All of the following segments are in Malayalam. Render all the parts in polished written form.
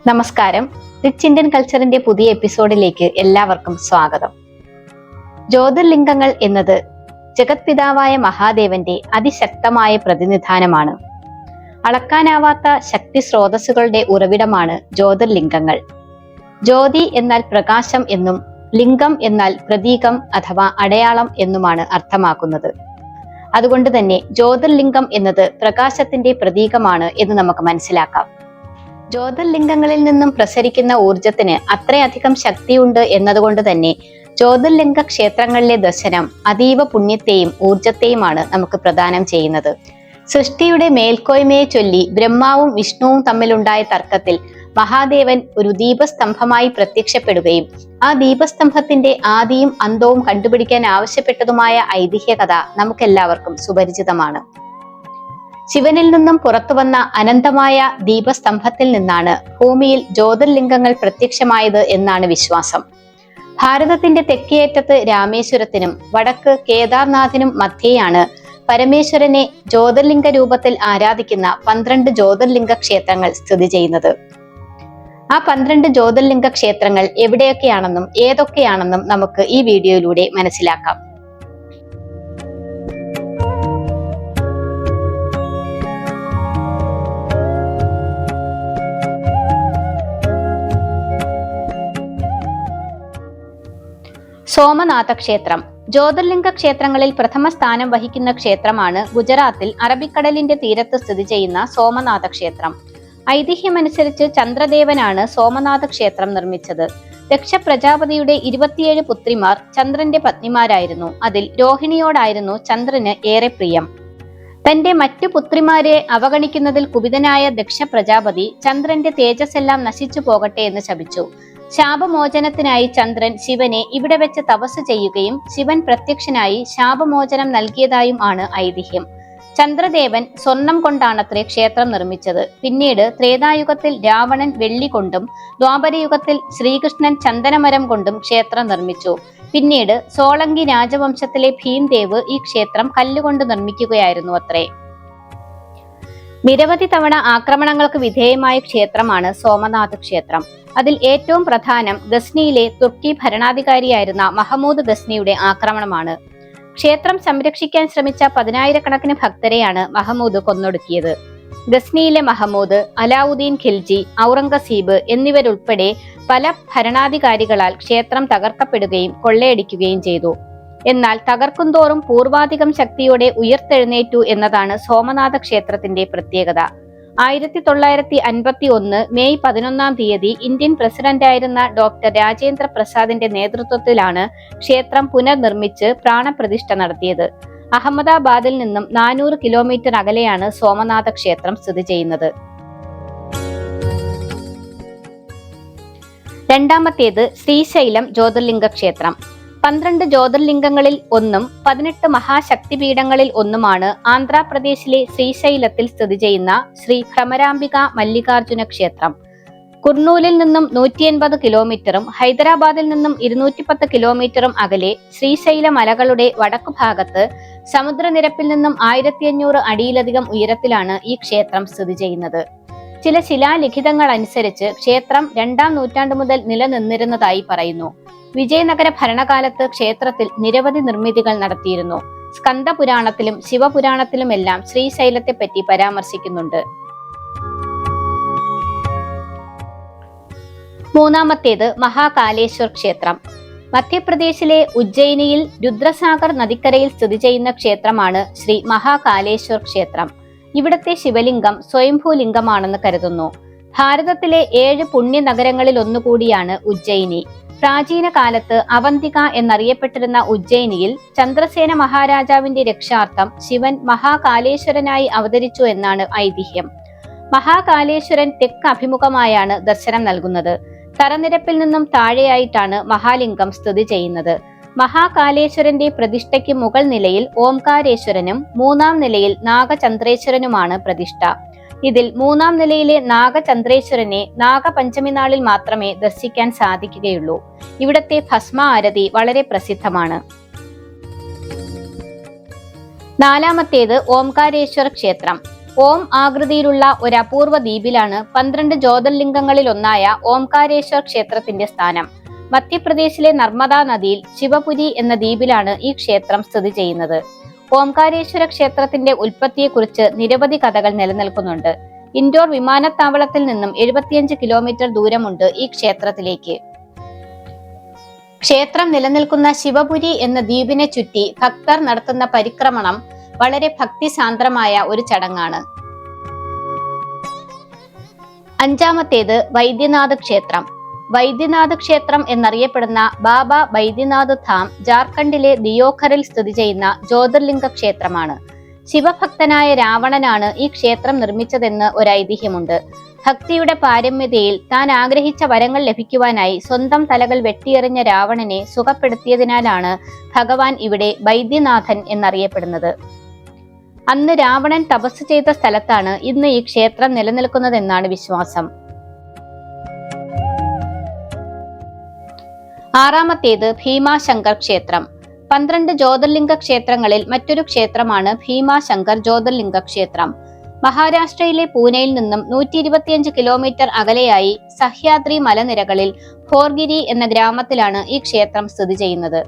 നമസ്കാരം. റിച്ച് ഇന്ത്യൻ കൾച്ചറിന്റെ പുതിയ എപ്പിസോഡിലേക്ക് എല്ലാവർക്കും സ്വാഗതം. ജ്യോതിർലിംഗങ്ങൾ എന്നത് ജഗത്പിതാവായ മഹാദേവന്റെ അതിശക്തമായ പ്രതിനിധാനമാണ്. അളക്കാനാവാത്ത ശക്തി സ്രോതസ്സുകളുടെ ഉറവിടമാണ് ജ്യോതിർലിംഗങ്ങൾ. ജ്യോതി എന്നാൽ പ്രകാശം എന്നും ലിംഗം എന്നാൽ പ്രതീകം അഥവാ അടയാളം എന്നുമാണ് അർത്ഥമാക്കുന്നത്. അതുകൊണ്ട് തന്നെ ജ്യോതിർലിംഗം എന്നത് പ്രകാശത്തിന്റെ പ്രതീകമാണ് എന്ന് നമുക്ക് മനസ്സിലാക്കാം. ജ്യോതിർലിംഗങ്ങളിൽ നിന്നും പ്രസരിക്കുന്ന ഊർജത്തിന് അത്രയധികം ശക്തിയുണ്ട് എന്നതുകൊണ്ട് തന്നെ ജ്യോതിർലിംഗ ക്ഷേത്രങ്ങളിലെ ദർശനം അതീവ പുണ്യത്തെയും ഊർജത്തെയുമാണ് നമുക്ക് പ്രദാനം ചെയ്യുന്നത്. സൃഷ്ടിയുടെ മേൽക്കോയ്മയെ ചൊല്ലി ബ്രഹ്മാവും വിഷ്ണുവും തമ്മിലുണ്ടായ തർക്കത്തിൽ മഹാദേവൻ ഒരു ദീപസ്തംഭമായി പ്രത്യക്ഷപ്പെടുകയും ആ ദീപസ്തംഭത്തിന്റെ ആദിയും അന്തവും കണ്ടുപിടിക്കാൻ ആവശ്യപ്പെട്ടതുമായ ഐതിഹ്യകഥ നമുക്കെല്ലാവർക്കും സുപരിചിതമാണ്. ശിവനിൽ നിന്നും പുറത്തുവന്ന അനന്തമായ ദീപസ്തംഭത്തിൽ നിന്നാണ് ഭൂമിയിൽ ജ്യോതിർലിംഗങ്ങൾ പ്രത്യക്ഷമായത് എന്നാണ് വിശ്വാസം. ഭാരതത്തിന്റെ തെക്കേയറ്റത്ത് രാമേശ്വരത്തിനും വടക്ക് കേദാർനാഥിനും മധ്യേയാണ് പരമേശ്വരനെ ജ്യോതിർലിംഗ രൂപത്തിൽ ആരാധിക്കുന്ന 12 ജ്യോതിർലിംഗ ക്ഷേത്രങ്ങൾ സ്ഥിതി ചെയ്യുന്നത്. ആ 12 ജ്യോതിർലിംഗ ക്ഷേത്രങ്ങൾ എവിടെയൊക്കെയാണെന്നും ഏതൊക്കെയാണെന്നും നമുക്ക് ഈ വീഡിയോയിലൂടെ മനസ്സിലാക്കാം. സോമനാഥ ക്ഷേത്രം ജ്യോതിർലിംഗ ക്ഷേത്രങ്ങളിൽ പ്രഥമ സ്ഥാനം വഹിക്കുന്ന ക്ഷേത്രമാണ് ഗുജറാത്തിൽ അറബിക്കടലിന്റെ തീരത്ത് സ്ഥിതി ചെയ്യുന്ന സോമനാഥ ക്ഷേത്രം. ഐതിഹ്യമനുസരിച്ച് ചന്ദ്രദേവനാണ് സോമനാഥ ക്ഷേത്രം നിർമ്മിച്ചത്. ദക്ഷ പ്രജാപതിയുടെ 27 പുത്രിമാർ ചന്ദ്രന്റെ പത്നിമാരായിരുന്നു. അതിൽ രോഹിണിയോടായിരുന്നു ചന്ദ്രന് ഏറെ പ്രിയം. തന്റെ മറ്റു പുത്രിമാരെ അവഗണിക്കുന്നതിൽ കുപിതനായ ദക്ഷ പ്രജാപതി ചന്ദ്രന്റെ തേജസ്സെല്ലാം നശിച്ചു പോകട്ടെ എന്ന് ശപിച്ചു. ശാപമോചനത്തിനായി ചന്ദ്രൻ ശിവനെ ഇവിടെ വെച്ച് തപസ് ചെയ്യുകയും ശിവൻ പ്രത്യക്ഷനായി ശാപമോചനം നൽകിയതായും ആണ് ഐതിഹ്യം. ചന്ദ്രദേവൻ സ്വർണം കൊണ്ടാണത്രേ ക്ഷേത്രം നിർമ്മിച്ചത്. പിന്നീട് ത്രേതായുഗത്തിൽ രാവണൻ വെള്ളി കൊണ്ടും ദ്വാപരയുഗത്തിൽ ശ്രീകൃഷ്ണൻ ചന്ദനമരം കൊണ്ടും ക്ഷേത്രം നിർമ്മിച്ചു. പിന്നീട് സോളങ്കി രാജവംശത്തിലെ ഭീംദേവ് ഈ ക്ഷേത്രം കല്ലുകൊണ്ട് നിർമ്മിക്കുകയായിരുന്നു അത്രേ. നിരവധി തവണ ആക്രമണങ്ങൾക്ക് വിധേയമായ ക്ഷേത്രമാണ് സോമനാഥ ക്ഷേത്രം. അതിൽ ഏറ്റവും പ്രധാനം ഗസ്നിയിലെ തുർക്കി ഭരണാധികാരിയായിരുന്ന മഹമൂദ് ഗസ്നിയുടെ ആക്രമണമാണ്. ക്ഷേത്രം സംരക്ഷിക്കാൻ ശ്രമിച്ച 10,000-കണക്കിന് ഭക്തരെയാണ് മഹമൂദ് കൊന്നൊടുക്കിയത്. ഗസ്നിയിലെ മഹമൂദ്, അലാവുദ്ദീൻ ഖിൽജി, ഔറംഗസീബ് എന്നിവരുൾപ്പെടെ പല ഭരണാധികാരികളാൽ ക്ഷേത്രം തകർക്കപ്പെടുകയും കൊള്ളയടിക്കുകയും ചെയ്തു. എന്നാൽ തകർക്കുംതോറും പൂർവാധികം ശക്തിയോടെ ഉയർത്തെഴുന്നേറ്റു എന്നതാണ് സോമനാഥ ക്ഷേത്രത്തിന്റെ പ്രത്യേകത. 1951 മെയ് 11-ാം തീയതി ഇന്ത്യൻ പ്രസിഡന്റായിരുന്ന ഡോക്ടർ രാജേന്ദ്ര പ്രസാദിന്റെ നേതൃത്വത്തിലാണ് ക്ഷേത്രം പുനർനിർമ്മിച്ച് പ്രാണപ്രതിഷ്ഠ നടത്തിയത്. അഹമ്മദാബാദിൽ നിന്നും 400 കിലോമീറ്റർ അകലെയാണ് സോമനാഥ ക്ഷേത്രം സ്ഥിതി ചെയ്യുന്നത്. രണ്ടാമത്തേത് ശ്രീശൈലം ജ്യോതിർലിംഗ ക്ഷേത്രം. 12 ജ്യോതിർലിംഗങ്ങളിൽ ഒന്നും 18 മഹാശക്തിപീഠങ്ങളിൽ ഒന്നുമാണ് ആന്ധ്രാപ്രദേശിലെ ശ്രീശൈലത്തിൽ സ്ഥിതി ചെയ്യുന്ന ശ്രീ ഭ്രമരാംബിക മല്ലികാർജുന ക്ഷേത്രം. കുർണൂലിൽ നിന്നും 180 കിലോമീറ്ററും ഹൈദരാബാദിൽ നിന്നും 210 കിലോമീറ്ററും അകലെ ശ്രീശൈല മലകളുടെ വടക്കുഭാഗത്ത് സമുദ്രനിരപ്പിൽ നിന്നും 1500 അടിയിലധികം ഉയരത്തിലാണ് ഈ ക്ഷേത്രം സ്ഥിതി ചെയ്യുന്നത്. ചില ശിലാലിഖിതങ്ങൾ അനുസരിച്ച് ക്ഷേത്രം 2-ാം നൂറ്റാണ്ട് മുതൽ നിലനിന്നിരുന്നതായി പറയുന്നു. വിജയനഗര ഭരണകാലത്ത് ക്ഷേത്രത്തിൽ നിരവധി നിർമ്മിതികൾ നടത്തിയിരുന്നു. സ്കന്ദപുരാണത്തിലും ശിവപുരാണത്തിലുമെല്ലാം ശ്രീശൈലത്തെ പറ്റി പരാമർശിക്കുന്നുണ്ട്. മൂന്നാമത്തേത് മഹാകാലേശ്വർ ക്ഷേത്രം. മധ്യപ്രദേശിലെ ഉജ്ജയിനിയിൽ രുദ്രസാഗർ നദിക്കരയിൽ സ്ഥിതി ചെയ്യുന്ന ക്ഷേത്രമാണ് ശ്രീ മഹാകാലേശ്വർ ക്ഷേത്രം. ഇവിടത്തെ ശിവലിംഗം സ്വയംഭൂലിംഗമാണെന്ന് കരുതുന്നു. ഭാരതത്തിലെ 7 പുണ്യ നഗരങ്ങളിൽ ഒന്നുകൂടിയാണ് ഉജ്ജയിനി. പ്രാചീന കാലത്ത് അവന്തിക എന്നറിയപ്പെട്ടിരുന്ന ഉജ്ജയിനിയിൽ ചന്ദ്രസേന മഹാരാജാവിന്റെ രക്ഷാർത്ഥം ശിവൻ മഹാകാലേശ്വരനായി അവതരിച്ചു എന്നാണ് ഐതിഹ്യം. മഹാകാലേശ്വരൻ തെക്ക് അഭിമുഖമായാണ് ദർശനം നൽകുന്നത്. തറനിരപ്പിൽ നിന്നും താഴെയായിട്ടാണ് മഹാലിംഗം സ്ഥിതി ചെയ്യുന്നത്. മഹാകാലേശ്വരന്റെ പ്രതിഷ്ഠയ്ക്ക് മുകൾ നിലയിൽ ഓംകാരേശ്വരനും 3-ാം നിലയിൽ നാഗചന്ദ്രേശ്വരനുമാണ് പ്രതിഷ്ഠ. ഇതിൽ 3-ാം നിലയിലെ നാഗചന്ദ്രേശ്വരനെ നാഗപഞ്ചമി നാളിൽ മാത്രമേ ദർശിക്കാൻ സാധിക്കുകയുള്ളൂ. ഇവിടത്തെ ഭസ്മ ആരതി വളരെ പ്രസിദ്ധമാണ്. നാലാമത്തേത് ഓംകാരേശ്വര ക്ഷേത്രം. ഓം ആകൃതിയിലുള്ള ഒരു അപൂർവ ദ്വീപിലാണ് 12 ജ്യോതിർലിംഗങ്ങളിൽ ഒന്നായ ഓംകാരേശ്വർ ക്ഷേത്രത്തിന്റെ സ്ഥാനം. മധ്യപ്രദേശിലെ നർമ്മദാ നദിയിൽ ശിവപുരി എന്ന ദ്വീപിലാണ് ഈ ക്ഷേത്രം സ്ഥിതി ചെയ്യുന്നത്. ഓംകാരേശ്വര ക്ഷേത്രത്തിന്റെ ഉൽപ്പത്തിയെക്കുറിച്ച് നിരവധി കഥകൾ നിലനിൽക്കുന്നുണ്ട്. ഇൻഡോർ വിമാനത്താവളത്തിൽ നിന്നും 75 കിലോമീറ്റർ ദൂരമുണ്ട് ഈ ക്ഷേത്രത്തിലേക്ക്. ക്ഷേത്രം നിലനിൽക്കുന്ന ശിവപുരി എന്ന ദ്വീപിനെ ചുറ്റി ഭക്തർ നടത്തുന്ന പരിക്രമണം വളരെ ഭക്തിസാന്ദ്രമായ ഒരു ചടങ്ങാണ്. അഞ്ചാമത്തേത് വൈദ്യനാഥ് ക്ഷേത്രം. വൈദ്യനാഥ് ക്ഷേത്രം എന്നറിയപ്പെടുന്ന ബാബ വൈദ്യനാഥ് ധാം ജാർഖണ്ഡിലെ ദിയോഘറിൽ സ്ഥിതി ചെയ്യുന്ന ജ്യോതിർലിംഗ ക്ഷേത്രമാണ്. ശിവഭക്തനായ രാവണനാണ് ഈ ക്ഷേത്രം നിർമ്മിച്ചതെന്ന് ഒരു ഐതിഹ്യമുണ്ട്. ഭക്തിയുടെ പാരമ്യതയിൽ താൻ ആഗ്രഹിച്ച വരങ്ങൾ ലഭിക്കുവാനായി സ്വന്തം തലകൾ വെട്ടിയെറിഞ്ഞ രാവണനെ സുഖപ്പെടുത്തിയതിനാലാണ് ഭഗവാൻ ഇവിടെ വൈദ്യനാഥൻ എന്നറിയപ്പെടുന്നത്. അന്ന് രാവണൻ തപസ് ചെയ്ത സ്ഥലത്താണ് ഇന്ന് ഈ ക്ഷേത്രം നിലനിൽക്കുന്നതെന്നാണ് വിശ്വാസം. ആറാമത്തേത് ഭീമാശങ്കർ ക്ഷേത്രം. 12 ജ്യോതിർലിംഗ ക്ഷേത്രങ്ങളിൽ മറ്റൊരു ക്ഷേത്രമാണ് ഭീമാശങ്കർ ജ്യോതിർലിംഗ ക്ഷേത്രം. മഹാരാഷ്ട്രയിലെ പൂനെയിൽ നിന്നും 125 കിലോമീറ്റർ അകലെയായി സഹ്യാദ്രി മലനിരകളിൽ ഭോർഗിരി എന്ന ഗ്രാമത്തിലാണ് ഈ ക്ഷേത്രം സ്ഥിതി ചെയ്യുന്നത്.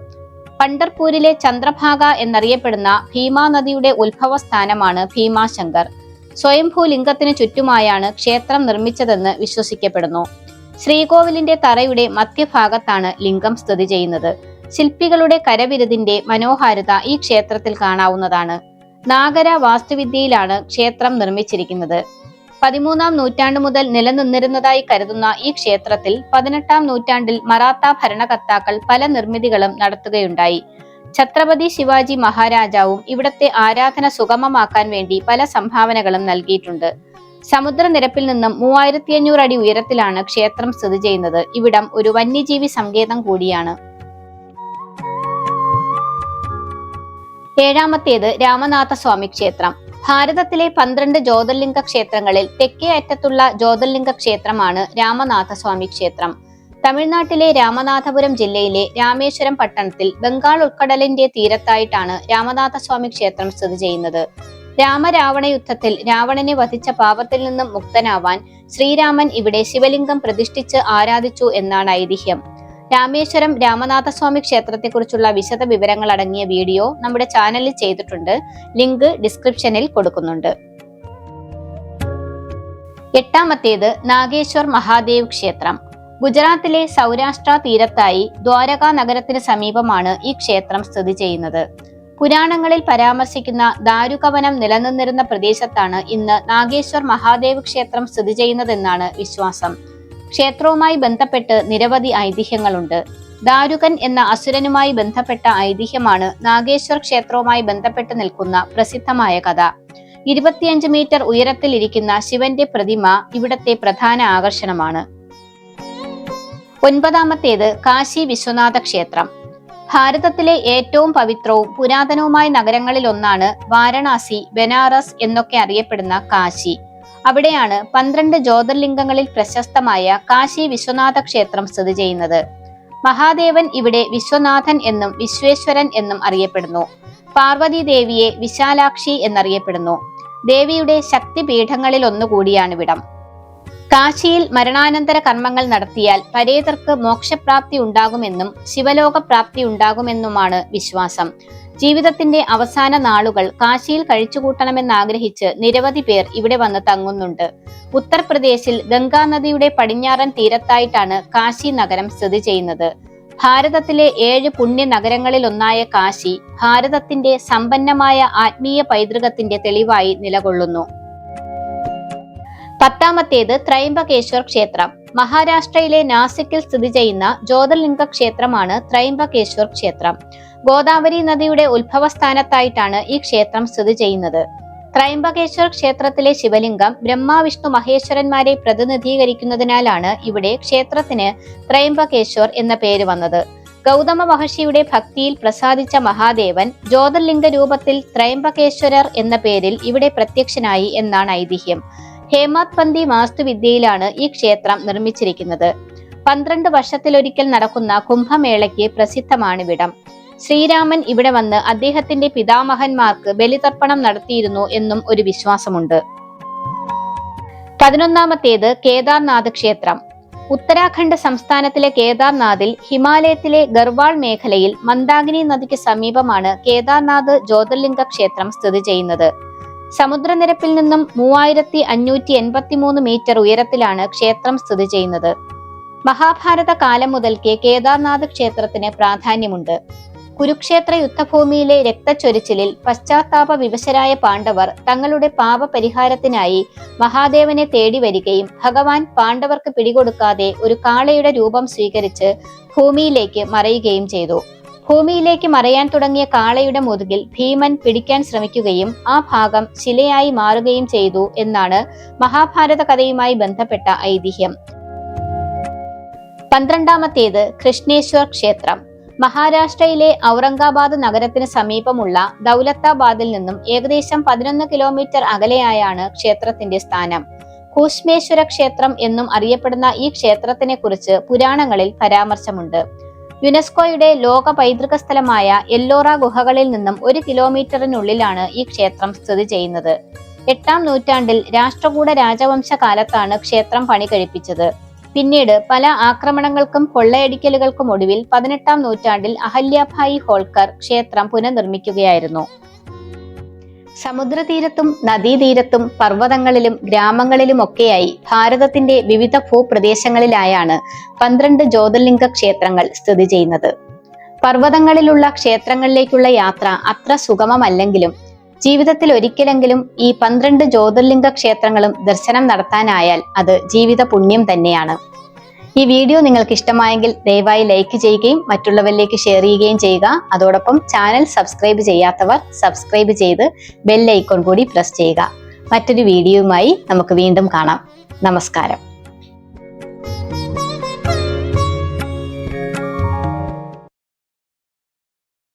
പണ്ഡർപൂരിലെ ചന്ദ്രഭാഗ എന്നറിയപ്പെടുന്ന ഭീമാ നദിയുടെ ഉത്ഭവസ്ഥാനമാണ് ഭീമാശങ്കർ. സ്വയംഭൂ ലിംഗത്തിന് ചുറ്റുമായാണ് ക്ഷേത്രം നിർമ്മിച്ചതെന്ന് വിശ്വസിക്കപ്പെടുന്നു. ശ്രീകോവിലിന്റെ തറയുടെ മധ്യഭാഗത്താണ് ലിംഗം സ്ഥിതി ചെയ്യുന്നത്. ശില്പികളുടെ കരവിരുതിന്റെ മനോഹാരിത ഈ ക്ഷേത്രത്തിൽ കാണാവുന്നതാണ്. നാഗര വാസ്തുവിദ്യയിലാണ് ക്ഷേത്രം നിർമ്മിച്ചിരിക്കുന്നത്. 13-ാം നൂറ്റാണ്ട് മുതൽ നിലനിന്നിരുന്നതായി കരുതുന്ന ഈ ക്ഷേത്രത്തിൽ 18-ാം നൂറ്റാണ്ടിൽ മറാത്ത ഭരണകർത്താക്കൾ പല നിർമ്മിതികളും നടത്തുകയുണ്ടായി. ഛത്രപതി ശിവാജി മഹാരാജാവും ഇവിടത്തെ ആരാധന സുഗമമാക്കാൻ വേണ്ടി പല സംഭാവനകളും നൽകിയിട്ടുണ്ട്. സമുദ്രനിരപ്പിൽ നിന്നും 3500 അടി ഉയരത്തിലാണ് ക്ഷേത്രം സ്ഥിതി ചെയ്യുന്നത്. ഇവിടം ഒരു വന്യജീവി സങ്കേതം കൂടിയാണ്. ഏഴാമത്തേത് രാമനാഥസ്വാമി ക്ഷേത്രം. ഭാരതത്തിലെ 12 ജ്യോതിർലിംഗ ക്ഷേത്രങ്ങളിൽ തെക്കേ അറ്റത്തുള്ള ജ്യോതിർലിംഗ ക്ഷേത്രമാണ് രാമനാഥസ്വാമി ക്ഷേത്രം. തമിഴ്നാട്ടിലെ രാമനാഥപുരം ജില്ലയിലെ രാമേശ്വരം പട്ടണത്തിൽ ബംഗാൾ ഉൾക്കടലിന്റെ തീരത്തായിട്ടാണ് രാമനാഥസ്വാമി ക്ഷേത്രം സ്ഥിതി ചെയ്യുന്നത്. രാമരാവണ യുദ്ധത്തിൽ രാവണനെ വധിച്ച പാപത്തിൽ നിന്നും മുക്തനാവാൻ ശ്രീരാമൻ ഇവിടെ ശിവലിംഗം പ്രതിഷ്ഠിച്ച് ആരാധിച്ചു എന്നാണ് ഐതിഹ്യം. രാമേശ്വരം രാമനാഥസ്വാമി ക്ഷേത്രത്തെക്കുറിച്ചുള്ള വിശദ വിവരങ്ങൾ അടങ്ങിയ വീഡിയോ നമ്മുടെ ചാനലിൽ ചെയ്തിട്ടുണ്ട്. ലിങ്ക് ഡിസ്ക്രിപ്ഷനിൽ കൊടുക്കുന്നുണ്ട്. എട്ടാമത്തേത് നാഗേശ്വർ മഹാദേവ് ക്ഷേത്രം. ഗുജറാത്തിലെ സൗരാഷ്ട്ര തീരത്തായി ദ്വാരക നഗരത്തിന് സമീപമാണ് ഈ ക്ഷേത്രം സ്ഥിതി ചെയ്യുന്നത്. പുരാണങ്ങളിൽ പരാമർശിക്കുന്ന ദാരുകവനം നിലനിന്നിരുന്ന പ്രദേശത്താണ് ഇന്ന് നാഗേശ്വർ മഹാദേവ് ക്ഷേത്രം സ്ഥിതി ചെയ്യുന്നതെന്നാണ് വിശ്വാസം. ക്ഷേത്രവുമായി ബന്ധപ്പെട്ട് നിരവധി ഐതിഹ്യങ്ങളുണ്ട്. ദാരുകൻ എന്ന അസുരനുമായി ബന്ധപ്പെട്ട ഐതിഹ്യമാണ് നാഗേശ്വർ ക്ഷേത്രവുമായി ബന്ധപ്പെട്ട് നിൽക്കുന്ന പ്രസിദ്ധമായ കഥ. 25 മീറ്റർ ഉയരത്തിൽ ഇരിക്കുന്ന ശിവന്റെ പ്രതിമ ഇവിടത്തെ പ്രധാന ആകർഷണമാണ്. ഒൻപതാമത്തേത് കാശി വിശ്വനാഥ ക്ഷേത്രം. ഭാരതത്തിലെ ഏറ്റവും പവിത്രവും പുരാതനവുമായ നഗരങ്ങളിൽ ഒന്നാണ് വാരണാസി, ബനാറസ് എന്നൊക്കെ അറിയപ്പെടുന്ന കാശി. അവിടെയാണ് 12 ജ്യോതിർലിംഗങ്ങളിൽ പ്രശസ്തമായ കാശി വിശ്വനാഥ ക്ഷേത്രം സ്ഥിതി ചെയ്യുന്നത്. മഹാദേവൻ ഇവിടെ വിശ്വനാഥൻ എന്നും വിശ്വേശ്വരൻ എന്നും അറിയപ്പെടുന്നു. പാർവതി ദേവിയെ വിശാലാക്ഷി എന്നറിയപ്പെടുന്നു. ദേവിയുടെ ശക്തിപീഠങ്ങളിൽ ഒന്നുകൂടിയാണിവിടം. കാശിയിൽ മരണാനന്തര കർമ്മങ്ങൾ നടത്തിയാൽ പരേതർക്ക് മോക്ഷപ്രാപ്തി ഉണ്ടാകുമെന്നും ശിവലോകപ്രാപ്തി ഉണ്ടാകുമെന്നുമാണ് വിശ്വാസം. ജീവിതത്തിന്റെ അവസാന നാളുകൾ കാശിയിൽ കഴിച്ചുകൂട്ടണമെന്നാഗ്രഹിച്ച് നിരവധി പേർ ഇവിടെ വന്ന് തങ്ങുന്നുണ്ട്. ഉത്തർപ്രദേശിൽ ഗംഗാനദിയുടെ പടിഞ്ഞാറൻ തീരത്തായിട്ടാണ് കാശി നഗരം സ്ഥിതി ചെയ്യുന്നത്. ഭാരതത്തിലെ 7 പുണ്യ നഗരങ്ങളിൽ ഒന്നായ കാശി ഭാരതത്തിന്റെ സമ്പന്നമായ ആത്മീയ പൈതൃകത്തിന്റെ തെളിവായി നിലകൊള്ളുന്നു. പത്താമത്തേത് ത്രയംബകേശ്വർ ക്ഷേത്രം. മഹാരാഷ്ട്രയിലെ നാസിക്കിൽ സ്ഥിതി ചെയ്യുന്ന ജ്യോതിർലിംഗ ക്ഷേത്രമാണ് ത്രയംബകേശ്വർ ക്ഷേത്രം. ഗോദാവരി നദിയുടെ ഉത്ഭവസ്ഥാനത്തായിട്ടാണ് ഈ ക്ഷേത്രം സ്ഥിതി ചെയ്യുന്നത്. ത്രയംബകേശ്വർ ക്ഷേത്രത്തിലെ ശിവലിംഗം ബ്രഹ്മ വിഷ്ണു മഹേശ്വരന്മാരെ പ്രതിനിധീകരിക്കുന്നതിനാലാണ് ഇവിടെ ക്ഷേത്രത്തിന് ത്രയംബകേശ്വർ എന്ന പേര് വന്നത്. ഗൗതമ മഹർഷിയുടെ ഭക്തിയിൽ പ്രസാദിച്ച മഹാദേവൻ ജ്യോതിർലിംഗ രൂപത്തിൽ ത്രയംബകേശ്വരർ എന്ന പേരിൽ ഇവിടെ പ്രത്യക്ഷനായി എന്നാണ് ഐതിഹ്യം. ഹേമാത്പന്തി വാസ്തുവിദ്യയിലാണ് ഈ ക്ഷേത്രം നിർമ്മിച്ചിരിക്കുന്നത്. 12 വർഷത്തിലൊരിക്കൽ നടക്കുന്ന കുംഭമേളയ്ക്ക് പ്രസിദ്ധമാണിവിടം. ശ്രീരാമൻ ഇവിടെ വന്ന് അദ്ദേഹത്തിന്റെ പിതാമഹന്മാർക്ക് ബലിതർപ്പണം നടത്തിയിരുന്നു എന്നും ഒരു വിശ്വാസമുണ്ട്. 11-ാമത്തേത് കേദാർനാഥ് ക്ഷേത്രം. ഉത്തരാഖണ്ഡ് സംസ്ഥാനത്തിലെ കേദാർനാഥിൽ ഹിമാലയത്തിലെ ഗർവാൾ മേഖലയിൽ മന്ദാകിനി നദിക്ക് സമീപമാണ് കേദാർനാഥ് ജ്യോതിർലിംഗ ക്ഷേത്രം സ്ഥിതി ചെയ്യുന്നത്. സമുദ്രനിരപ്പിൽ നിന്നും 3583 മീറ്റർ ഉയരത്തിലാണ് ക്ഷേത്രം സ്ഥിതി ചെയ്യുന്നത്. മഹാഭാരത കാലം മുതൽക്കേ കേദാർനാഥ് ക്ഷേത്രത്തിന് പ്രാധാന്യമുണ്ട്. കുരുക്ഷേത്ര യുദ്ധഭൂമിയിലെ രക്തച്ചൊരിച്ചിലിൽ പശ്ചാത്താപ വിവശരായ പാണ്ഡവർ തങ്ങളുടെ പാപപരിഹാരത്തിനായി മഹാദേവനെ തേടി വരികയും ഭഗവാൻ പാണ്ഡവർക്ക് പിടികൊടുക്കാതെ ഒരു കാളയുടെ രൂപം സ്വീകരിച്ച് ഭൂമിയിലേക്ക് മറയുകയും ചെയ്തു. ഭൂമിയിലേക്ക് മറയാൻ തുടങ്ങിയ കാളയുടെ മുതുകിൽ ഭീമൻ പിടിക്കാൻ ശ്രമിക്കുകയും ആ ഭാഗം ശിലയായി മാറുകയും ചെയ്തു എന്നാണ് മഹാഭാരത കഥയുമായി ബന്ധപ്പെട്ട ഐതിഹ്യം. 12-ാമത്തേത് കൃഷ്ണേശ്വർ ക്ഷേത്രം. മഹാരാഷ്ട്രയിലെ ഔറംഗാബാദ് നഗരത്തിന് സമീപമുള്ള ദൗലത്താബാദിൽ നിന്നും ഏകദേശം 11 കിലോമീറ്റർ അകലെയായാണ് ക്ഷേത്രത്തിന്റെ സ്ഥാനം. കൂഷ്മേശ്വര ക്ഷേത്രം എന്നും അറിയപ്പെടുന്ന ഈ ക്ഷേത്രത്തിനെ കുറിച്ച് പുരാണങ്ങളിൽ പരാമർശമുണ്ട്. യുനെസ്കോയുടെ ലോക പൈതൃക സ്ഥലമായ എല്ലോറ ഗുഹകളിൽ നിന്നും 1 കിലോമീറ്ററിനുള്ളിലാണ് ഈ ക്ഷേത്രം സ്ഥിതി ചെയ്യുന്നത്. 8-ാം നൂറ്റാണ്ടിൽ രാഷ്ട്രകൂട രാജവംശ കാലത്താണ് ക്ഷേത്രം പണി കഴിപ്പിച്ചത്. പിന്നീട് പല ആക്രമണങ്ങൾക്കും കൊള്ളയടിക്കലുകൾക്കും ഒടുവിൽ 18-ാം നൂറ്റാണ്ടിൽ അഹല്യാഭായി ഹോൾക്കർ ക്ഷേത്രം പുനർനിർമ്മിക്കുകയായിരുന്നു. സമുദ്രതീരത്തും നദീതീരത്തും പർവ്വതങ്ങളിലും ഗ്രാമങ്ങളിലുമൊക്കെയായി ഭാരതത്തിന്റെ വിവിധ ഭൂപ്രദേശങ്ങളിലായാണ് 12 ജ്യോതിർലിംഗ ക്ഷേത്രങ്ങൾ സ്ഥിതി ചെയ്യുന്നത്. പർവ്വതങ്ങളിലുള്ള ക്ഷേത്രങ്ങളിലേക്കുള്ള യാത്ര അത്ര സുഗമമല്ലെങ്കിലും ജീവിതത്തിൽ ഒരിക്കലെങ്കിലും ഈ 12 ജ്യോതിർലിംഗ ക്ഷേത്രങ്ങളും ദർശനം നടത്താനായാൽ അത് ജീവിത പുണ്യം തന്നെയാണ്. ഈ വീഡിയോ നിങ്ങൾക്ക് ഇഷ്ടമായെങ്കിൽ ദയവായി ലൈക്ക് ചെയ്യുകയും മറ്റുള്ളവരിലേക്ക് ഷെയർ ചെയ്യുകയും ചെയ്യുക. അതോടൊപ്പം ചാനൽ സബ്സ്ക്രൈബ് ചെയ്യാത്തവർ സബ്സ്ക്രൈബ് ചെയ്ത് ബെൽ ഐക്കൺ കൂടി പ്രസ് ചെയ്യുക. മറ്റൊരു വീഡിയോയുമായി നമുക്ക് വീണ്ടും കാണാം. നമസ്കാരം.